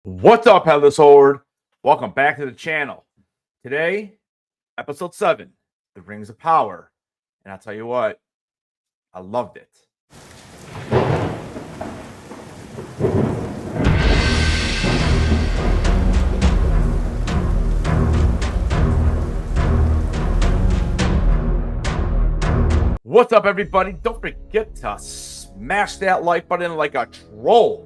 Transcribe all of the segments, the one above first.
What's up, Headless Horde? Welcome back to the channel. Today, episode 7, The Rings of Power. And I'll tell you what, I loved it. What's up, everybody? Don't forget to smash that like button like a troll.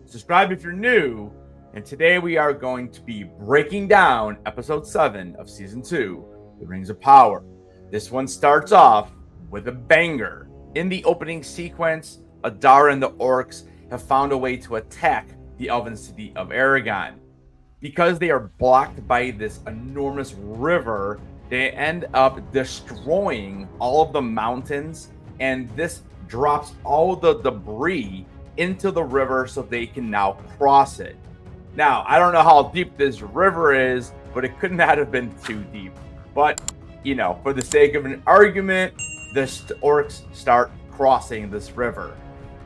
Subscribe if you're new, and today we are going to be breaking down episode 7 of season 2, The Rings of Power. This one starts off with a banger. In the opening sequence, Adar and the orcs have found a way to attack the elven city of Aragon. Because they are blocked by this enormous river, they end up destroying all of the mountains, and this drops all the debris into the river so they can now cross it. Now, I don't know how deep this river is, but it could not have been too deep. But, you know, for the sake of an argument, the orcs start crossing this river.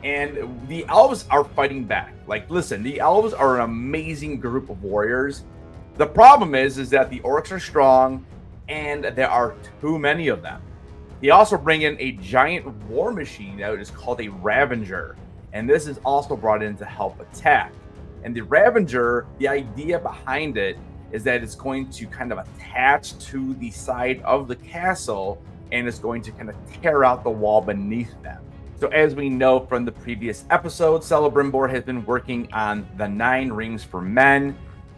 And the elves are fighting back. Like, listen, the elves are an amazing group of warriors. The problem is that the orcs are strong, and there are too many of them. They also bring in a giant war machine that is called a Ravager. And this is also brought in to help attack. And the Ravager, the idea behind it is that it's going to kind of attach to the side of the castle, and it's going to kind of tear out the wall beneath them. So as we know from the previous episode, Celebrimbor has been working on the 9 rings for men,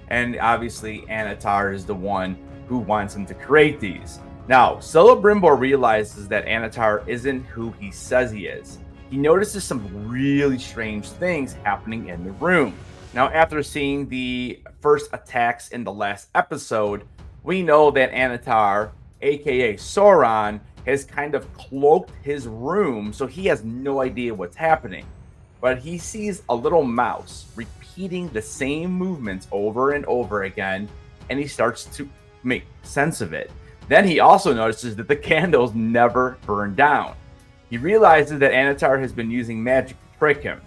and obviously Anatar is the one who wants him to create these. Now, Celebrimbor realizes that Anatar isn't who he says he is. He notices some really strange things happening in the room. Now, after seeing the first attacks in the last episode, we know that Anatar, aka Sauron, has kind of cloaked his room, so he has no idea what's happening. But he sees a little mouse repeating the same movements over and over again, and he starts to make sense of it. Then he also notices that the candles never burn down. He realizes that Anatar has been using magic to trick him.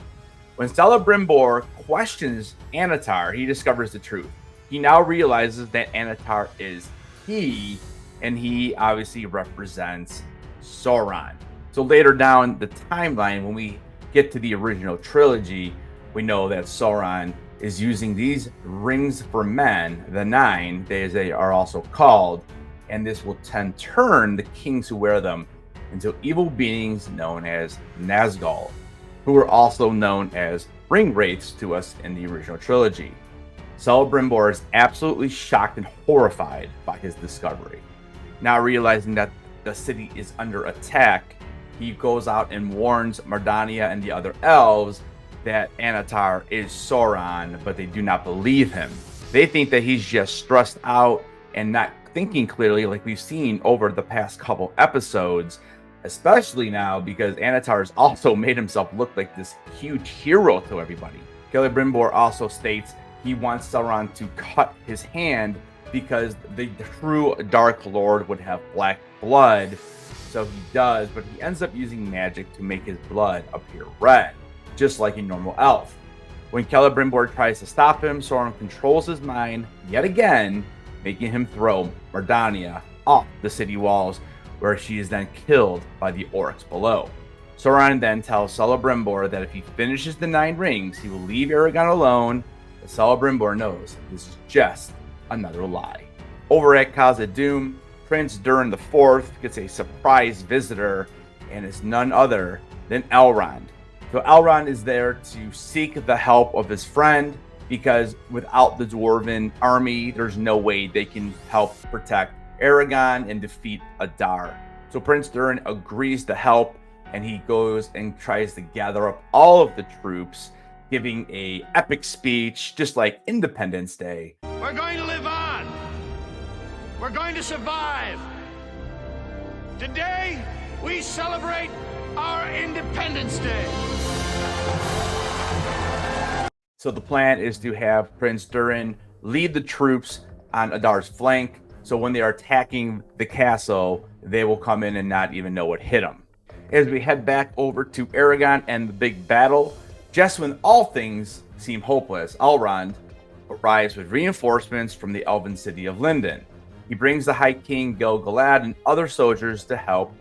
When Celebrimbor questions Anatar, he discovers the truth. He now realizes that Anatar is he, and he obviously represents Sauron. So later down the timeline, when we get to the original trilogy, we know that Sauron is using these rings for men, the 9, as they are also called, and this will turn the kings who wear them into evil beings known as Nazgul, who are also known as ring wraiths to us in the original trilogy. Celebrimbor is absolutely shocked and horrified by his discovery. Now realizing that the city is under attack, he goes out and warns Mardania and the other elves that Anatar is Sauron, but they do not believe him. They think that he's just stressed out and not thinking clearly, like we've seen over the past couple episodes, especially now because Anatar has also made himself look like this huge hero to everybody. Celebrimbor also states he wants Sauron to cut his hand because the true Dark Lord would have black blood. So he does, but he ends up using magic to make his blood appear red, just like a normal elf. When Celebrimbor tries to stop him, Sauron controls his mind yet again, making him throw Mardania off the city walls, where she is then killed by the orcs below. Sauron then tells Celebrimbor that if he finishes the 9 rings, he will leave Aragon alone, but Celebrimbor knows this is just another lie. Over at Khazad-dûm, Prince Durin IV gets a surprise visitor, and it's none other than Elrond. So Elrond is there to seek the help of his friend, because without the Dwarven army, there's no way they can help protect Aragon and defeat Adar. So Prince Durin agrees to help, and he goes and tries to gather up all of the troops, giving a epic speech, just like Independence Day. We're going to live on. We're going to survive. Today, we celebrate our Independence Day. So the plan is to have Prince Durin lead the troops on Adar's flank, so when they are attacking the castle, they will come in and not even know what hit them. as we head back over to Aragon and the big battle. Just when all things seem hopeless, Elrond arrives with reinforcements from the elven city of Lindon. He brings the High King Gil-galad and other soldiers to help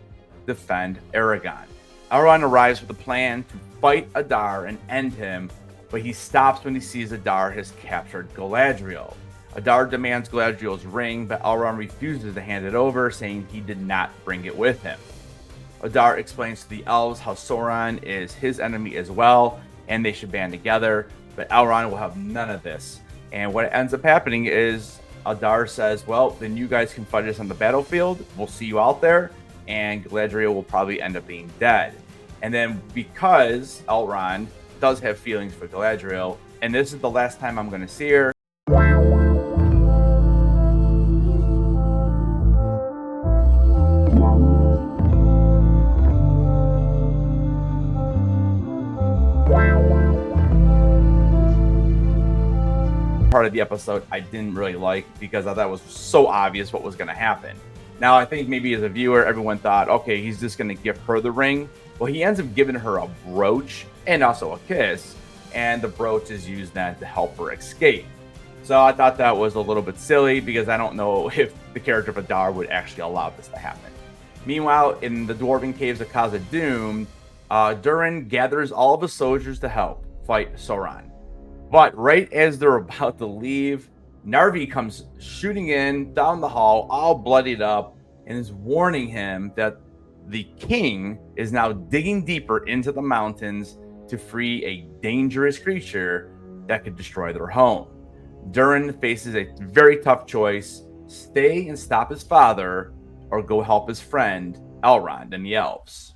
defend Aragon. Elrond arrives with a plan to fight Adar and end him, but he stops when he sees Adar has captured Galadriel. Adar demands Galadriel's ring, but Elrond refuses to hand it over, saying he did not bring it with him. Adar explains to the elves how Sauron is his enemy as well, and they should band together, but Elrond will have none of this. And what ends up happening is Adar says, well, then you guys can fight us on the battlefield. We'll see you out there. And Galadriel will probably end up being dead. And then because Elrond does have feelings for Galadriel, and this is the last time I'm going to see her, part of the episode I didn't really like because I thought it was so obvious what was going to happen. Now, I think maybe as a viewer, everyone thought, okay, he's just going to give her the ring. Well, he ends up giving her a brooch and also a kiss, and the brooch is used then to help her escape. So I thought that was a little bit silly because I don't know if the character of Adar would actually allow this to happen. Meanwhile, in the dwarven caves of Khazad-dûm, Durin gathers all of his soldiers to help fight Sauron. But right as they're about to leave, Narvi comes shooting in down the hall, all bloodied up, and is warning him that the king is now digging deeper into the mountains to free a dangerous creature that could destroy their home. Durin faces a very tough choice: stay and stop his father, or go help his friend Elrond and the elves.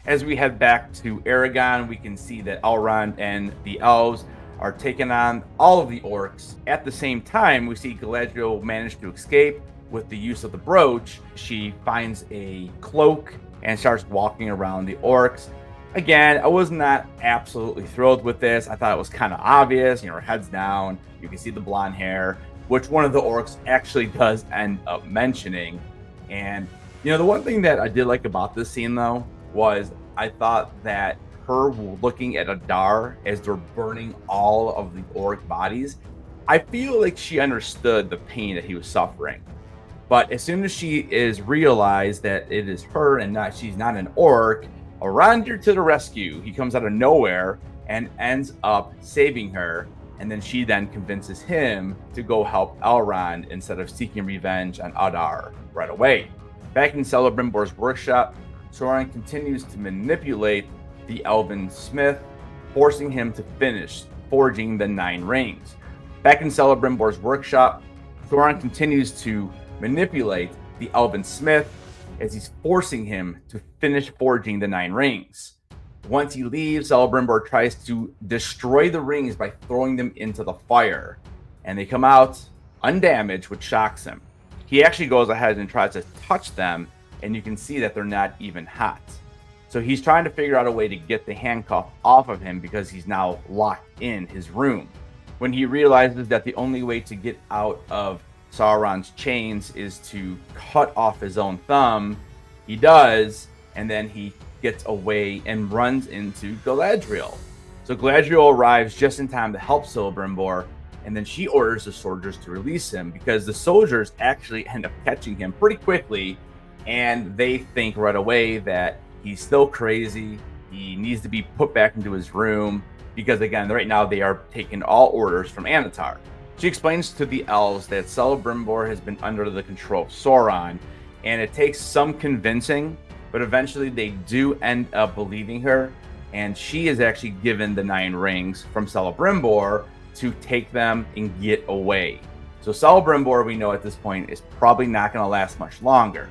As we head back to Aragon, we can see that Elrond and the elves are taking on all of the orcs. At the same time, we see Galadriel manage to escape with the use of the brooch. She finds a cloak and starts walking around the orcs. Again, I was not absolutely thrilled with this. I thought it was kind of obvious. Her head's down. You can see the blonde hair, which one of the orcs actually does end up mentioning. And, the one thing that I did like about this scene, though, was I thought that her looking at Adar as they're burning all of the orc bodies, I feel like she understood the pain that he was suffering. But as soon as she is realized that it is her and she's not an orc, Arondir to the rescue. He comes out of nowhere and ends up saving her, and then she then convinces him to go help Elrond instead of seeking revenge on Adar right away. Back in Celebrimbor's workshop, Sauron continues to manipulate the elven smith, forcing him to finish forging the 9 rings. Back in Celebrimbor's workshop, Sauron continues to manipulate the elven smith as he's forcing him to finish forging the 9 rings. Once he leaves, Celebrimbor tries to destroy the rings by throwing them into the fire, and they come out undamaged, which shocks him. He actually goes ahead and tries to touch them, and you can see that they're not even hot. So he's trying to figure out a way to get the handcuff off of him because he's now locked in his room. When he realizes that the only way to get out of Sauron's chains is to cut off his own thumb, he does, and then he gets away and runs into Galadriel. So Galadriel arrives just in time to help Celebrimbor, and then she orders the soldiers to release him because the soldiers actually end up catching him pretty quickly, and they think right away that he's still crazy. He needs to be put back into his room because, again, right now they are taking all orders from Anatar. She explains to the elves that Celebrimbor has been under the control of Sauron, and it takes some convincing, but eventually they do end up believing her, and she is actually given the 9 rings from Celebrimbor to take them and get away. So Celebrimbor, we know at this point, is probably not going to last much longer.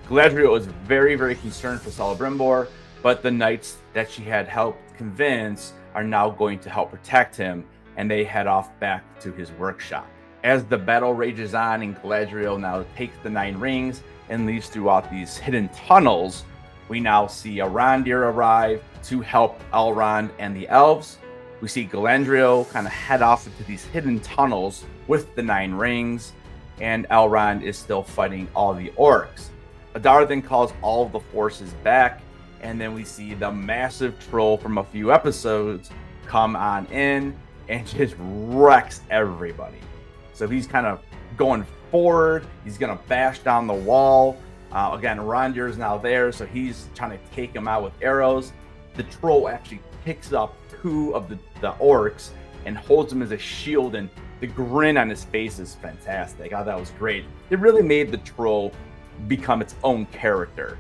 Galadriel is very, very concerned for Celebrimbor, but the knights that she had helped convince are now going to help protect him, and they head off back to his workshop. As the battle rages on and Galadriel now takes the 9 rings and leaves throughout these hidden tunnels, we now see Arondir arrive to help Elrond and the elves. We see Galadriel kind of head off into these hidden tunnels with the 9 rings, and Elrond is still fighting all the orcs. Adar then calls all of the forces back, and then we see the massive troll from a few episodes come on in and just wrecks everybody. So he's kind of going forward. He's going to bash down the wall. Again, Arondir is now there, so he's trying to take him out with arrows. The troll actually picks up two of the orcs and holds them as a shield, and the grin on his face is fantastic. I thought that was great. It really made the troll become its own character.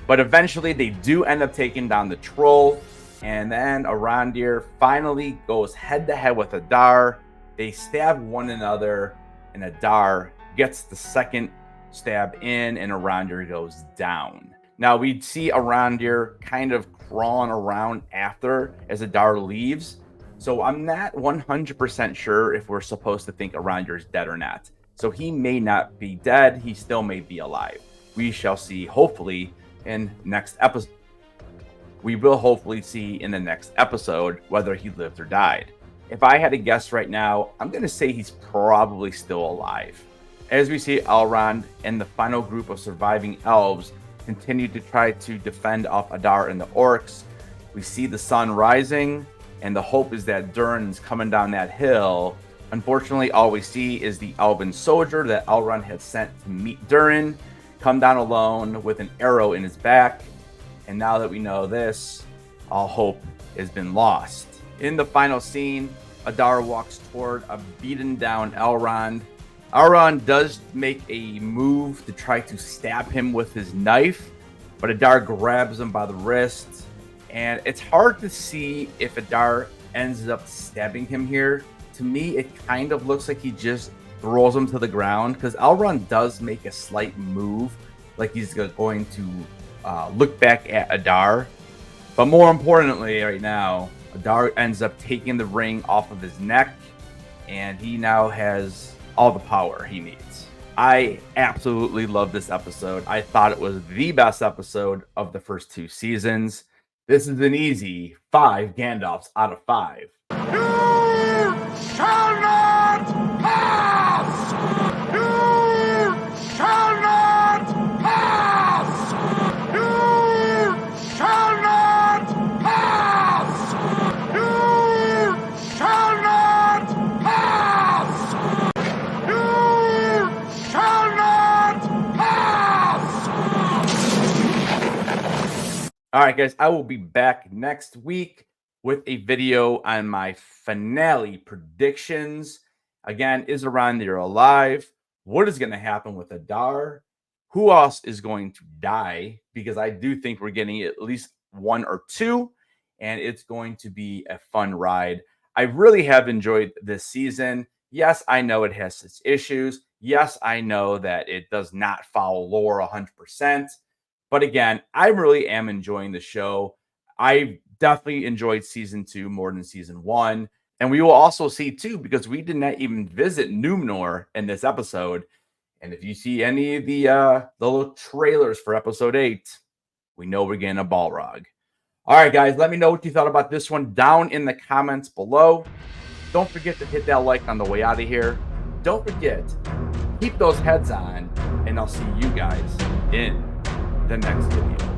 But eventually they do end up taking down the troll, and then Arondir finally goes head to head with Adar. They stab one another, and Adar gets the second stab in, and Arondir goes down. Now we see Arondir kind of crawling around after as Adar leaves. So I'm not 100% sure if we're supposed to think Arondir is dead or not. So he may not be dead. He still may be alive. We shall see, hopefully, in next episode. We will hopefully see in the next episode whether he lived or died. If I had to guess right now, I'm going to say he's probably still alive. As we see Elrond and the final group of surviving elves continue to try to defend off Adar and the orcs, we see the sun rising, and the hope is that Durin's coming down that hill. Unfortunately, all we see is the elven soldier that Elrond had sent to meet Durin come down alone with an arrow in his back. And now that we know this, all hope has been lost. In the final scene, Adar walks toward a beaten down Elrond. Elrond does make a move to try to stab him with his knife, but Adar grabs him by the wrist. And it's hard to see if Adar ends up stabbing him here. To me, it kind of looks like he just throws him to the ground, because Elrond does make a slight move, like he's going to look back at Adar. But more importantly, right now, Adar ends up taking the ring off of his neck, and he now has all the power he needs. I absolutely love this episode. I thought it was the best episode of the first two seasons. This is an easy 5 Gandalfs out of 5. You shall not pass! You shall not pass! You shall not pass! You shall not pass! You shall not pass! All right, guys, I will be back next week with a video on my finale predictions. Again, is Arondir alive? What is going to happen with Adar? Who else is going to die? Because I do think we're getting at least 1 or 2, and it's going to be a fun ride. I really have enjoyed this season. Yes, I know it has its issues. Yes, I know that it does not follow lore 100%. But again, I really am enjoying the show. I definitely enjoyed season 2 more than season 1. And we will also see too, because we did not even visit Númenor in this episode. And if you see any of the little trailers for episode 8, we know we're getting a Balrog. All right, guys, let me know what you thought about this one down in the comments below. Don't forget to hit that like on the way out of here. Don't forget, keep those heads on, and I'll see you guys in the next video.